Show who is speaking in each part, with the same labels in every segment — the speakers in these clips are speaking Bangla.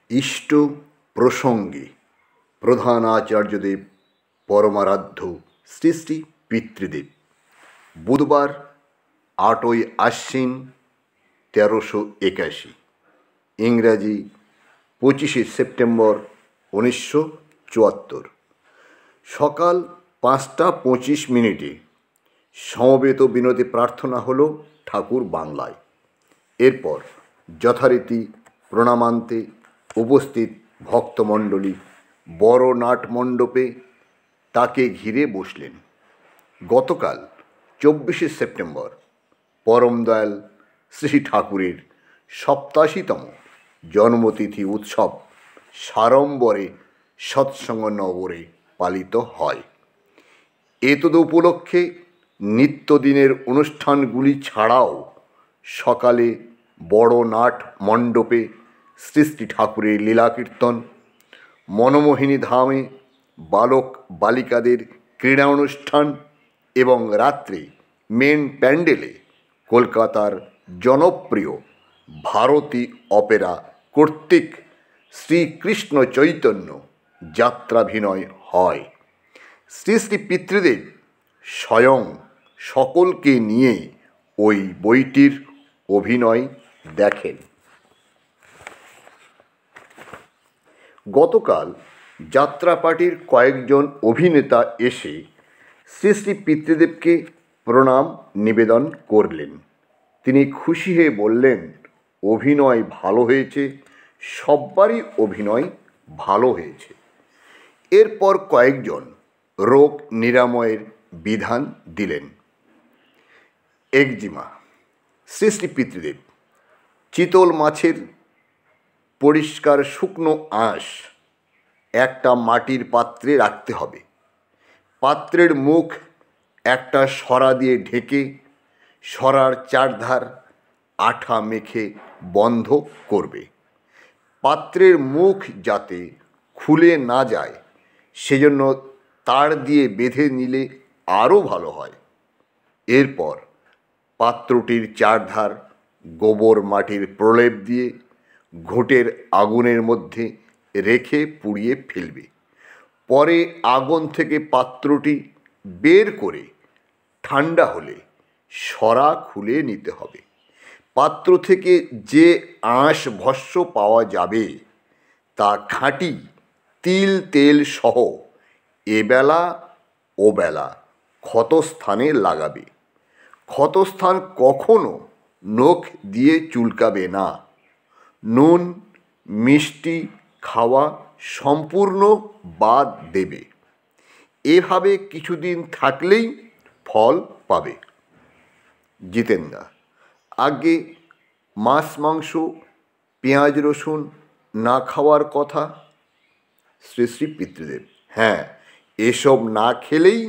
Speaker 1: ইষ্ট প্রসঙ্গে প্রধান আচার্যদেব পরমারাধ্য শ্রী শ্রী পিতৃদেব। বুধবার 8ই আশ্বিন 1381, ইংরাজি 25শে সেপ্টেম্বর 1974, সকাল 5:25 সমবেত বিনতি প্রার্থনা হল ঠাকুর বাংলায়। এরপর যথারীতি প্রণামান্তে উপস্থিত ভক্তমণ্ডলী বড় নাটমণ্ডপে তাকে ঘিরে বসলেন। গতকাল 24শে সেপ্টেম্বর পরমদয়াল শ্রী ঠাকুরের 87তম জন্মতিথি উৎসব সাড়ম্বরে সৎসঙ্গনগরে পালিত হয়। এতদ উপলক্ষে নিত্যদিনের অনুষ্ঠানগুলি ছাড়াও সকালে বড় নাট মণ্ডপে শ্রী শ্রী ঠাকুরের লীলাকীর্তন, মনমোহিনী ধামে বালক বালিকাদের ক্রীড়া অনুষ্ঠান এবং রাত্রে মেন প্যান্ডেলে কলকাতার জনপ্রিয় ভারতী অপেরা কর্তৃক শ্রীকৃষ্ণ চৈতন্য যাত্রাভিনয় হয়। শ্রী শ্রী পিতৃদেব স্বয়ং সকলকে নিয়ে ওই বইটির অভিনয় দেখেন। গতকাল যাত্রাপার্টির কয়েকজন অভিনেতা এসে শ্রী শ্রী পিতৃদেবকে প্রণাম নিবেদন করলেন। তিনি খুশি হয়ে বললেন, অভিনয় ভালো হয়েছে, সব্বারই অভিনয় ভালো হয়েছে। এরপর কয়েকজন রোগ নিরাময়ের বিধান দিলেন। একজিমা, শ্রী শ্রী পিতৃদেব, চিতল মাছের পরিষ্কার শুকনো আঁশ একটা মাটির পাত্রে রাখতে হবে। পাত্রের মুখ একটা সরা দিয়ে ঢেকে সরার চারধার আঠা মেখে বন্ধ করবে। পাত্রের মুখ যাতে খুলে না যায় সেজন্য তার দিয়ে বেঁধে নিলে আরও ভালো হয়। এরপর পাত্রটির চারধার গোবর মাটির প্রলেপ দিয়ে ঘুঁটের আগুনের মধ্যে রেখে পুড়িয়ে ফেলবে। পরে আগুন থেকে পাত্রটি বের করে ঠান্ডা হলে সরা খুলে নিতে হবে। পাত্র থেকে যে আঁশ ভস্য পাওয়া যাবে তা খাঁটি তিল তেল সহ এবেলা ওবেলা ক্ষতস্থানে লাগাবে। ক্ষতস্থান কখনো নখ দিয়ে চুলকাবে না। নুন মিষ্টি খাওয়া সম্পূর্ণ বাদ দেবে। এভাবে কিছুদিন থাকলেই ফল পাবে। জিতেন্দা, আগে মাছ মাংস পেঁয়াজ রসুন না খাওয়ার কথা। শ্রী শ্রী পিতৃদেব, হ্যাঁ, এসব না খেলেই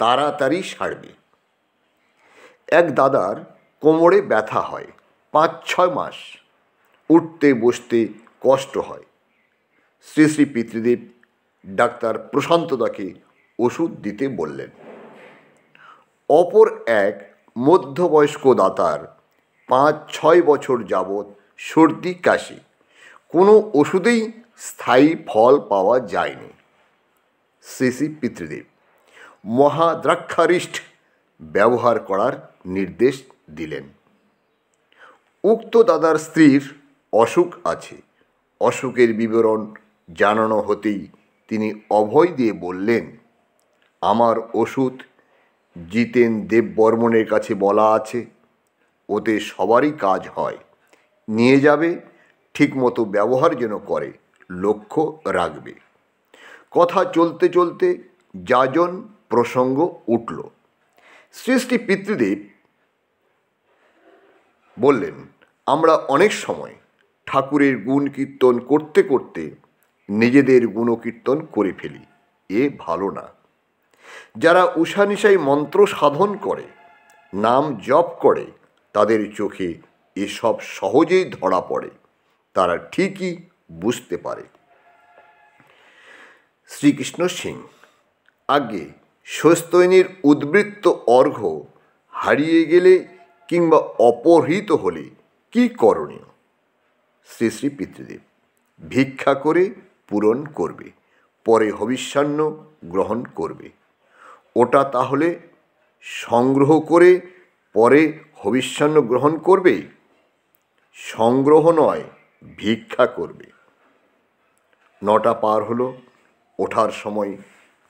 Speaker 1: তাড়াতাড়ি সারবে। এক দাদার কোমরে ব্যথা হয়, 5-6 মাস উঠতে বসতে কষ্ট হয়। শ্রী শ্রী পিতৃদেব ডাক্তার প্রশান্তদাকে ওষুধ দিতে বললেন। অপর এক মধ্যবয়স্ক দাতার 5-6 বছর যাবৎ সর্দি কাশি, কোনো ওষুধেই স্থায়ী ফল পাওয়া যায়নি। শ্রী শ্রী পিতৃদেব মহাদ্রাক্ষারিষ্ঠ ব্যবহার করার নির্দেশ দিলেন। উক্ত দাদার স্ত্রীর অসুখ আছে। অসুখের বিবরণ জানানো হতেই তিনি অভয় দিয়ে বললেন, আমার ওষুধ জিতেন দেববর্মনের কাছে বলা আছে, ওতে সবারই কাজ হয়। নিয়ে যাবে, ঠিকমতো ব্যবহার যেন করে লক্ষ্য রাখবে। কথা চলতে চলতে যাজন প্রসঙ্গ উঠল। শ্রী শ্রী পিতৃদেব বললেন, আমরা অনেক সময় ঠাকুরের গুণ কীর্তন করতে করতে নিজেদের গুণকীর্তন করে ফেলি। এ ভালো না। যারা উষানিশাই মন্ত্র সাধন করে, নাম জপ করে, তাদের চোখে এসব সহজেই ধরা পড়ে। তারা ঠিকই বুঝতে পারে। শ্রীকৃষ্ণ সিং, আগে স্বস্তিনীর উদ্বৃত্ত অর্ঘ্য হারিয়ে গেলে কিংবা অপহৃত হলে কি করণীয়? শ্রী শ্রী পিতৃদেব, ভিক্ষা করে পূরণ করবে, পরে হবিষ্যান্ন গ্রহণ করবে। ওটা তাহলে সংগ্রহ করে পরে হবিষ্যান্ন গ্রহণ করবে, সংগ্রহ নয়, ভিক্ষা করবে। 9টা পার হলো, ওঠার সময়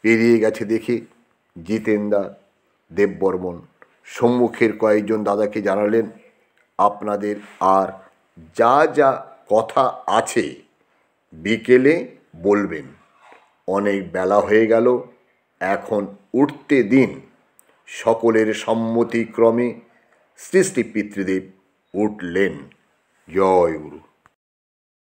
Speaker 1: পেরিয়ে গেছে দেখে জিতেনদা, দেববর্মন সম্মুখের কয়েকজন দাদাকে জানালেন, আপনাদের আর যা যা কথা আছে বিকেলে বলবেন, অনেক বেলা হয়ে গেল, এখন উঠতে দিন। সকলের সম্মতিক্রমে শ্রী শ্রী পিতৃদেব উঠলেন। জয় গুরু।